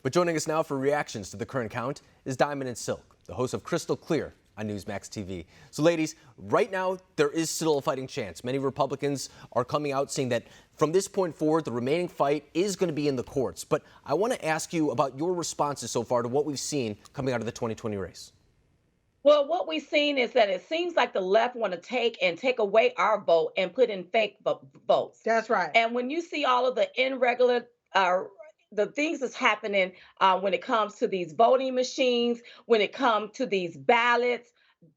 But joining us now for reactions to the current count is Diamond and Silk, the host of Crystal Clear on Newsmax TV. So ladies, right now there is still a fighting chance. Many Republicans are coming out saying that from this point forward, the remaining fight is going to be in the courts. But I want to ask you about your responses so far to what we've seen coming out of the 2020 race. Well, what we've seen is that it seems like the left want to take away our vote and put in fake votes. That's right. And when you see all of the the things that's happening when it comes to these voting machines, when it comes to these ballots,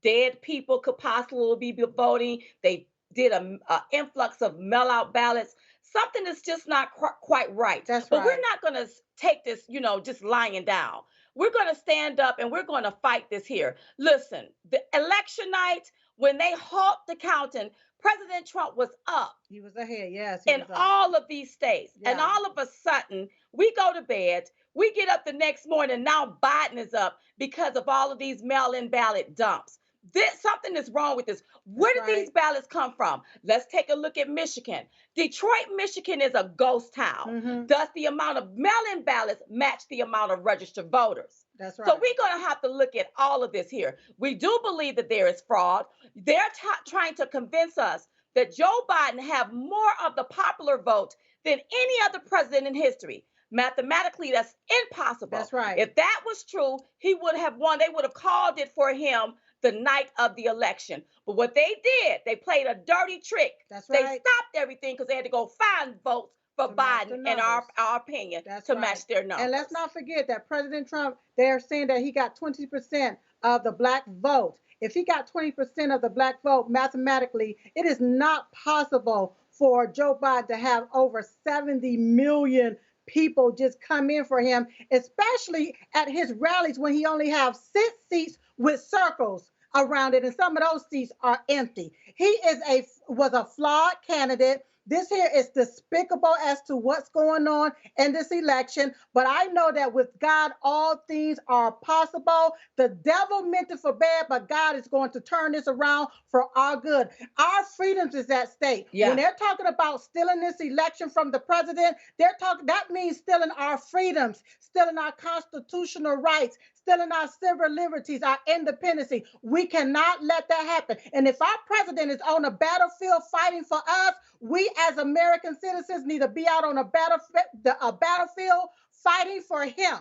dead people could possibly be voting. They did an influx of mail-out ballots. Something is just not quite right. That's right. But right. we're not going to take this, just lying down. We're going to stand up and we're going to fight this here. Listen, the election night, when they halt the counting, President Trump was up. He was ahead, yes. In all of these states. Yeah. And all of a sudden, we go to bed, we get up the next morning, now Biden is up because of all of these mail-in ballot dumps. Something is wrong with this. Where did these ballots come from? Let's take a look at Michigan. Detroit, Michigan is a ghost town. Mm-hmm. Does the amount of mail-in ballots match the amount of registered voters? That's right. So we're going to have to look at all of this here. We do believe that there is fraud. They're trying to convince us that Joe Biden have more of the popular vote than any other president in history. Mathematically, that's impossible. That's right. If that was true, he would have won. They would have called it for him the night of the election. But what they did, they played a dirty trick. That's right. They stopped everything because they had to go find votes for Biden, in our opinion, to match their numbers. And let's not forget that President Trump, they're saying that he got 20% of the black vote. If he got 20% of the black vote, mathematically, it is not possible for Joe Biden to have over 70 million people just come in for him, especially at his rallies when he only has 6 seats with circles around it, and some of those seats are empty. He was a flawed candidate. This here is despicable as to what's going on in this election. But I know that with God, all things are possible. The devil meant it for bad, but God is going to turn this around for our good. Our freedoms is at stake. Yeah. When they're talking about stealing this election from the president, that means stealing our freedoms, stealing our constitutional rights, stealing our civil liberties, our independence. We cannot let that happen. And if our president is on a battlefield fighting for us, we as American citizens need to be out on a battlefield fighting for him.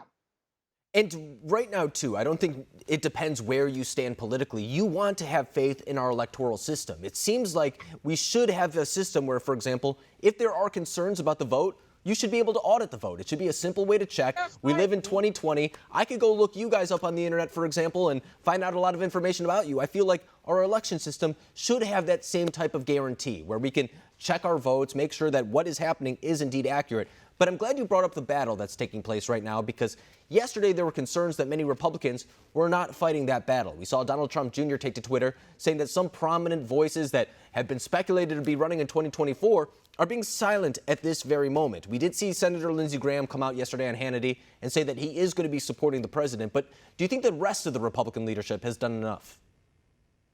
And right now, too, I don't think it depends where you stand politically. You want to have faith in our electoral system. It seems like we should have a system where, for example, if there are concerns about the vote, you should be able to audit the vote. It should be a simple way to check. We live in 2020. I could go look you guys up on the internet, for example, and find out a lot of information about you. I feel like our election system should have that same type of guarantee where we can check our votes, make sure that what is happening is indeed accurate. But I'm glad you brought up the battle that's taking place right now, because yesterday there were concerns that many Republicans were not fighting that battle. We saw Donald Trump Jr. take to Twitter saying that some prominent voices that have been speculated to be running in 2024 are being silent at this very moment. We did see Senator Lindsey Graham come out yesterday on Hannity and say that he is going to be supporting the president. But do you think the rest of the Republican leadership has done enough?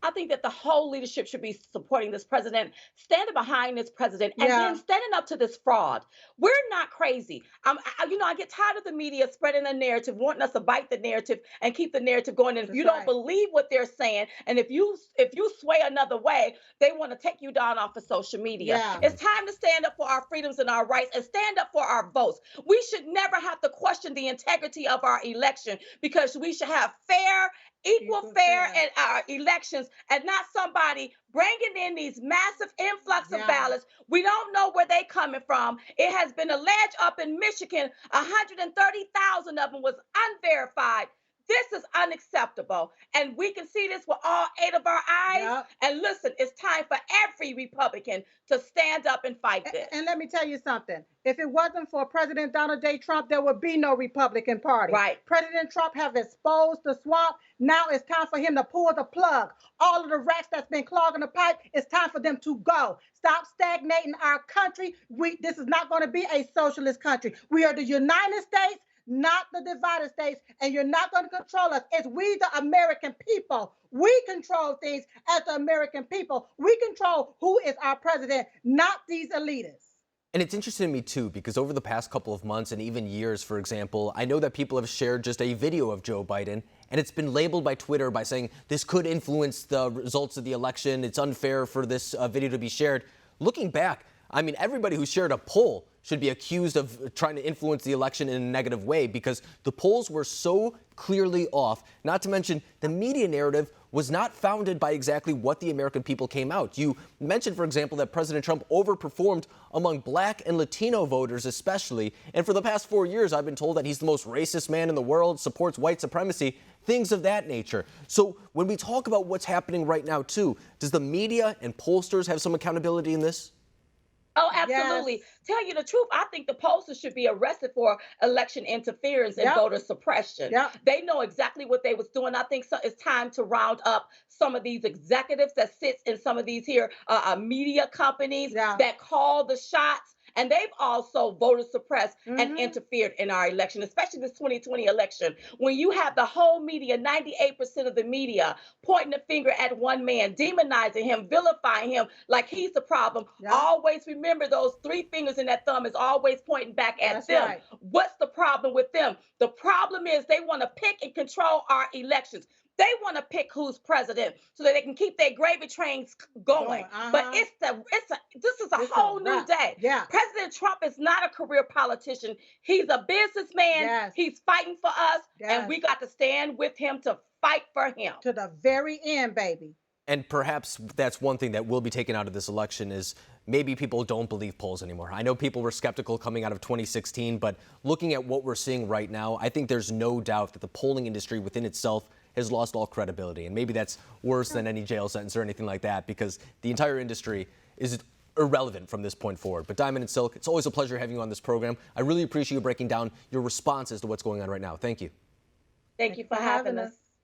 I think that the whole leadership should be supporting this president, standing behind this president, and then standing up to this fraud. We're not crazy. I get tired of the media spreading the narrative, wanting us to bite the narrative and keep the narrative going. And if you don't believe what they're saying, and if you sway another way, they want to take you down off of social media. Yeah. It's time to stand up for our freedoms and our rights and stand up for our votes. We should never have to question the integrity of our election, because we should have equal, fair in our elections, and not somebody bringing in these massive influx of ballots. We don't know where they're coming from. It has been alleged up in Michigan, 130,000 of them was unverified. This is unacceptable, and we can see this with all 8 of our eyes. Yep. And listen, it's time for every Republican to stand up and fight this. And let me tell you something. If it wasn't for President Donald J. Trump, there would be no Republican Party. Right. President Trump has exposed the swamp. Now it's time for him to pull the plug. All of the rats that's been clogging the pipe, it's time for them to go. Stop stagnating our country. This is not going to be a socialist country. We are the United States, not the divided states, and you're not going to control us. It's we, the American people. We control things as the American people. We control who is our president, not these elitists. And it's interesting to me, too, because over the past couple of months and even years, for example, I know that people have shared just a video of Joe Biden, and it's been labeled by Twitter by saying this could influence the results of the election. It's unfair for this video to be shared. Looking back, I mean, everybody who shared a poll should be accused of trying to influence the election in a negative way because the polls were so clearly off, not to mention the media narrative was not founded by exactly what the American people came out. You mentioned, for example, that President Trump overperformed among Black and Latino voters especially, and for the past 4 years I've been told that he's the most racist man in the world, supports white supremacy, things of that nature. So when we talk about what's happening right now too, does the media and pollsters have some accountability in this? Oh, absolutely. Yes. Tell you the truth, I think the pollsters should be arrested for election interference and Yep. voter suppression. Yep. They know exactly what they was doing. I think it's time to round up some of these executives that sits in some of these here media companies Yeah. that call the shots. And they've also voter suppressed and Mhm. interfered in our election, especially this 2020 election. When you have the whole media, 98% of the media, pointing the finger at one man, demonizing him, vilifying him like he's the problem. Yeah. Always remember those three fingers in that thumb is always pointing back at That's them. right. What's the problem with them? The problem is they want to pick and control our elections. They want to pick who's president so that they can keep their gravy trains going. Uh-huh. But this is a It's a whole new wrap. day. Yeah. President Trump is not a career politician. He's a businessman. Yes. He's fighting for us, Yes. and we got to stand with him to fight for him. To the very end, baby. And perhaps that's one thing that will be taken out of this election is maybe people don't believe polls anymore. I know people were skeptical coming out of 2016, but looking at what we're seeing right now, I think there's no doubt that the polling industry within itself has lost all credibility. And maybe that's worse than any jail sentence or anything like that because the entire industry is irrelevant from this point forward. But Diamond and Silk, it's always a pleasure having you on this program. I really appreciate you breaking down your responses to what's going on right now. Thank you. Thank you for having us.